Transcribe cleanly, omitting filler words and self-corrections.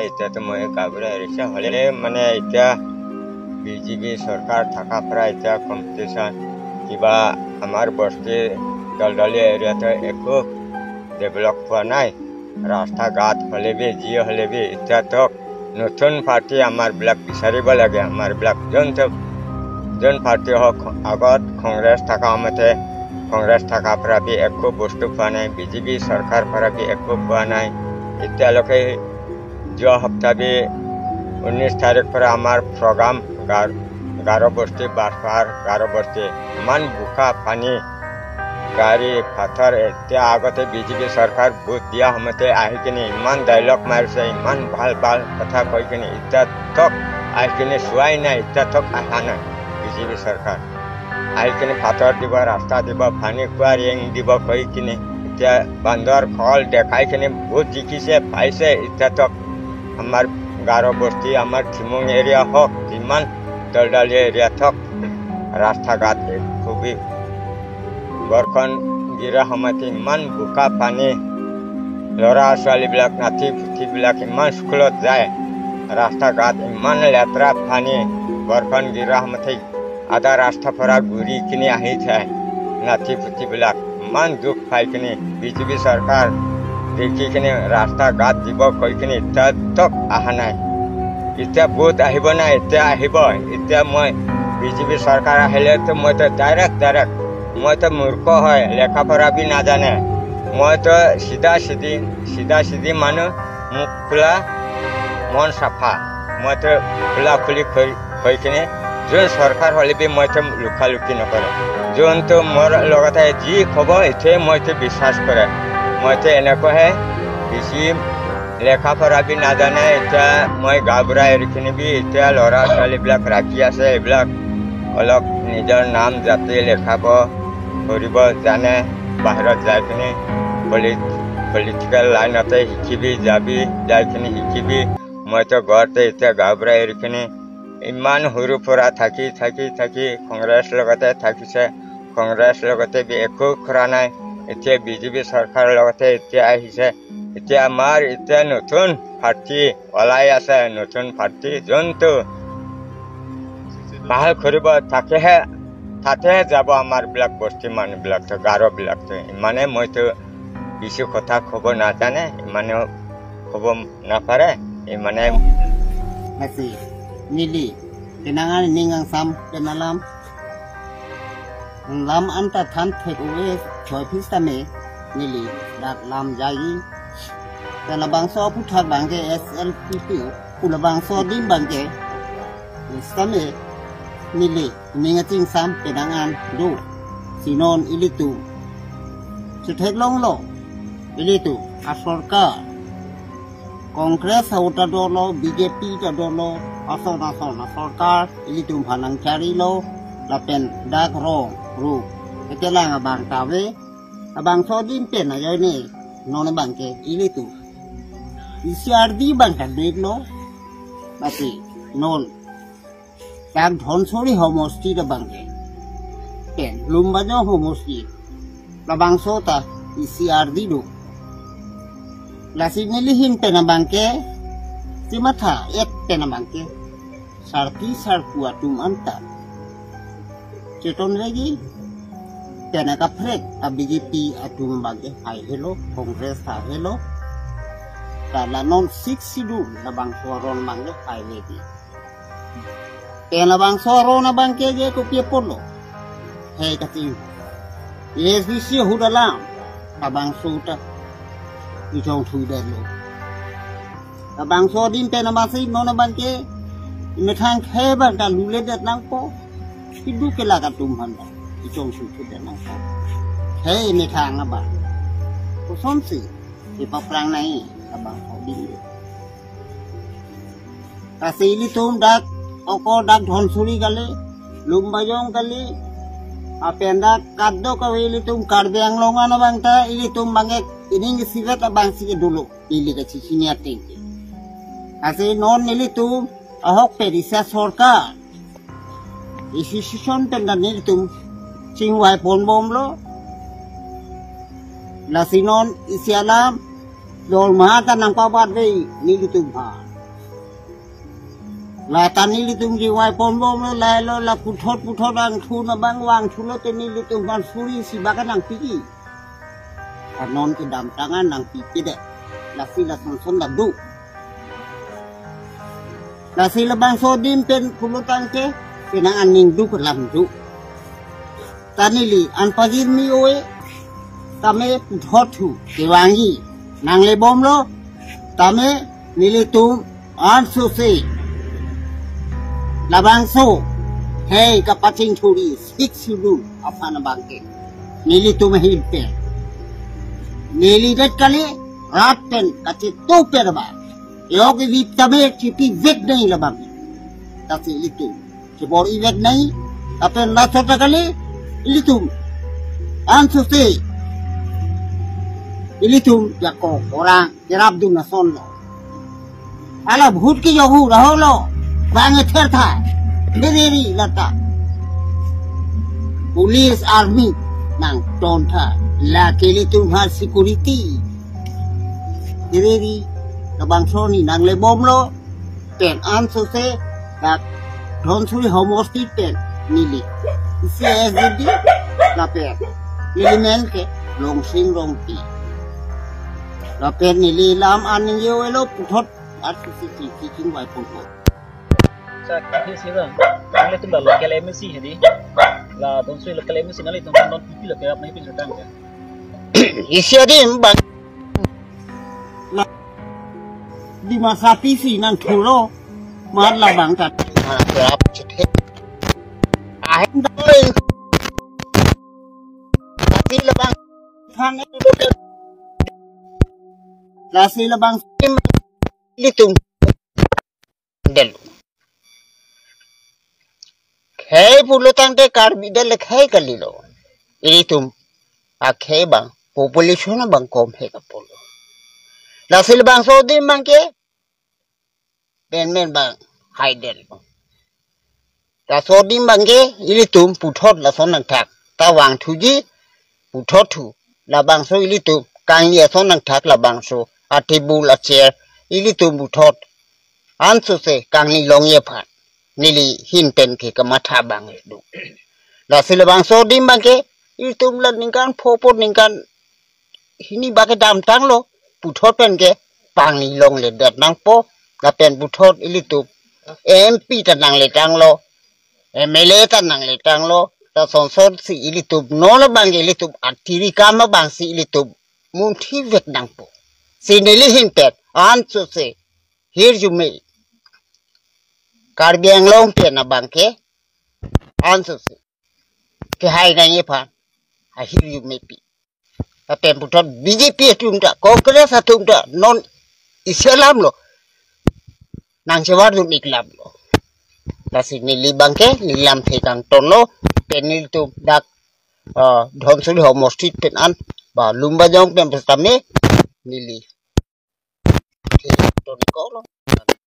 এটা তো মই গাবরা রিসা হলে মানে এটা বিজেপি সরকার থাকা পরা এটা কম্পিটিশন কিবা আমার বস্তি দলদলি এরিয়াতে একো ডেভেলপ হওয়া নাই রাস্তা ঘাট হলে বি জি হলে বি এটা তো নতুন পার্টি আমার বিলাক বিচারিব লাগে আমার বিলাক জন পার্টি হোক আগত কংগ্রেস থাকা মতে কংগ্রেস থাকা পরা বি একো বস্তু পোৱা নাই বিজেপি সৰকাৰ পৰা বি একো পোৱা নাই এতিয়ালৈকে যোৱা সপ্তাহ বি 19 তারিখ পরে আমার প্রোগ্রাম গারো বস্তি বারপার গারো বস্তি ইমান বোকা পানী গাড়ী পাথর এতিয়া আগতে বিজেপি সরকার ভোট দিয়া সময়তে আহি কিনে ইমান ডায়লগ মাৰিছে ইমান ভাল ভাল কথা কৈ কিনে এতিয়া তক আহি কিনে চোৱাই নাই এতিয়া তক অহা নাই বিজেপি সৰকাৰ আহি কিনে পাথৰ দিব ৰাস্তা দিব পানী খোৱা ৰেং দিব কৈ কিনে এতিয়া বান্দৰ ফল দেখাই কিনে ভোট জিকিছে পাইছে এতিয়া তক আমাৰ গারো বস্তি আমার ঝিমুং এরিয়া হোক যিমান দলদালি এরিয়া থাক রাস্তা ঘাট খুবই বরখন গিরা সময়তে ইমান বোকা পানী লৰা ছোৱালীবিলাক নাতি পুথিবিলাক ইমান স্কুলত যায় ৰাস্তা ঘাট ইমান লেতেৰা পানী বৰখন গিৰা সময়তে আধা ৰাস্তা পৰা ঘূৰি কিনে আহি যায় নাতি পুথিবিলাক ইমান দুখ পাই কিনে বিজেপি সরকার দেখি কিনে রাস্তা ঘাট দিব কৈ কিনে এতিয়া তক অহা নাই এতিয়া ভোট আহিব না এতিয়া আহিব এতিয়া মই বিজেপি সরকার আহিলে তো মই তো ডাইরেক্ট মই তো মূর্খ হয় লেখাপড়া বি নাজানে মই তো সিধা সিধি মানুষ মুখ খোলা মন সাফা মই তো খোলা খুলি কৈ কিনে যোন সরকার হলে বি মই তো লুকালুকি নকৰে যোন তো মোৰ লগতে যি খব এতে মই তো বিশ্বাস কৰে মই তো এনেকুৱাহে বেছি লেখাপড়া বি নাজানে এতিয়া মই গাবৰা এৰিখিনি বি এতিয়া ল'ৰা ছোৱালীবিলাক ৰাখি আছে এইবিলাক অলপ নিজৰ নাম জাতি লেখাব কৰিব জানে বাহিৰত যাই কিনে পলিটিকেল লাইনতে শিকিবি যাই কিনে শিকিবি মইতো ঘৰতে এতিয়া গাবৰা এৰিখিনি ইমান সৰু পৰা থাকি কংগ্ৰেছ লগতে থাকিছে কংগ্ৰেছ লগতে বি একো কৰা নাই এতিয়া বিজেপি সৰকাৰ লগতে এতিয়া আহিছে এতিয়া আমাৰ এতিয়া নতুন পাৰ্টি ওলাই আছে নতুন পাৰ্টি যোনটো ভাল কৰিব তাতেহে যাব আমাৰ বিলাক বস্তি মানুহবিলাক তো গাৰো বিলাক তো ইমানে মইতো কিছু কথা কব নাজানে ইমানে কব নাপাৰে ইমানে masih nili kenangan ningang sam kenalam lam anta than take away choi pistame nili dat lam jagi kana bangso puthak bangke SLPP pula bangso dim bangke istame nili ningating sam kenangan do sinon ilitu suthek long lo ilitu asorka Kongres hauta dolo BJP ta dolo asal sarkar ilitu phanang cari lo lapen dak ro ru ketelang abang tawe abang sodin pen ayo ni non bangke ilitu isiardi bang ta dek lo bati non dak dhonsori homosti ta bangke pen lumbajo homosti labang sota isiardi do Lasing nilihin penabangke, si mata ek penabangke, sarki sarku atum anta. Ceton lagi, penakapret BJP atum bangke hai hello, kongres hai hello. Kala non 6 sidu labang soron bangke hai lagi. Penabang soron na bangke je ko pie polo. Hei kating. Yes visi hudalam labang suta. Itong sudah lo. Abang sodin pe namasi nona bangke, metang kheba dan lule dat nangpo, hidu kelakat tumhanda. Itong sudah nangpo. Hei metang abang. Kosong si, ipaprang nai abang sodin. Kasih ini tum dak, oko dak dhonsuri kali, lumbayong kali, apenda kaddo kawili tum kardiang longan abang ta, ini tum bangke. Ini ngesirat abang sih dulu, ini kecil sini ating. Asal non nili tu ahok perisa sorka, isi sison pendan nili tu cingwai pon bom lo, lasinon isi alam, dol mahata nang pabat deh nili tu bah. la tani litum jiwai pombom lo lai lo la puthot ang thu na bang wang thu lo teni litum ban suri si bakan ang pigi anon ke dam tangan ang pipi de la sila son da du la sila bang sodim pen pulutan ke pinang aning du ke lam du tani li an pagir mi oe tame puthot thu kewangi nang le bom lo tame nilitum an su se labang so hey kapacing churi sik silu apa na bangke nili tu mahil pe nili det kali raten kaci tu per ba yogi vip tabe chipi vek nahi labang tapi itu cebor vek nahi tapi nasota kali itu ansusi itu jako orang jerab du nason lo ala bhut ki yogu raholo bange ther tha dereri lata police army nang ton tha la keli tumhar security dereri labang soni nang le bom lo pen an so se dak don suri homosti pen nili csd la pen nili men ke long sing long pi la pen nili lam an yo elo puthot at si king wai pon sa kasi sila ang letum la kele mesi hedi la don sui la kele mesi na letum don pipi la kaya na ipin sa isyadim bang di masa pisi nang thulo mar la bang ta krap chhe ahem doi tapi la bang thang la si la bang litum del khai pulutan te kar bidal khai kalilo iritum a khai bang population bang kom he kapolo la sil bang so dim bang ke men bang haidel la so dim bang ke iritum puthot la son nang thak ta wang thuji puthot thu la bang so iritum kang ye son nang thak la bang so atibul a chair iritum puthot an so se kang ni long ye phat nili hin pen ke kamatha bang du la sil bang so dim bang ke iritum la ningkan phopot ningkan hini ba ke dam tang lo puthot pen ke pang ni long le dat nang po la pen puthot ilitu mp ta nang le tang lo mla ta nang le tang lo ta son son si ilitu no la bang ilitu atiri kama bang si ilitu mun thi vet nang po si nili hin pet an so se here you may karbiang long pe na bang ke an so se ke hai na ye pha a here you may be apen puthot bjp tumta congress atumta non islam lo nang sewar dum iklam lo la sini libang ke lilam the kang ton lo penil tu dak dhon suri homosti pen an ba lumba jong pen pestame nili ton ko lo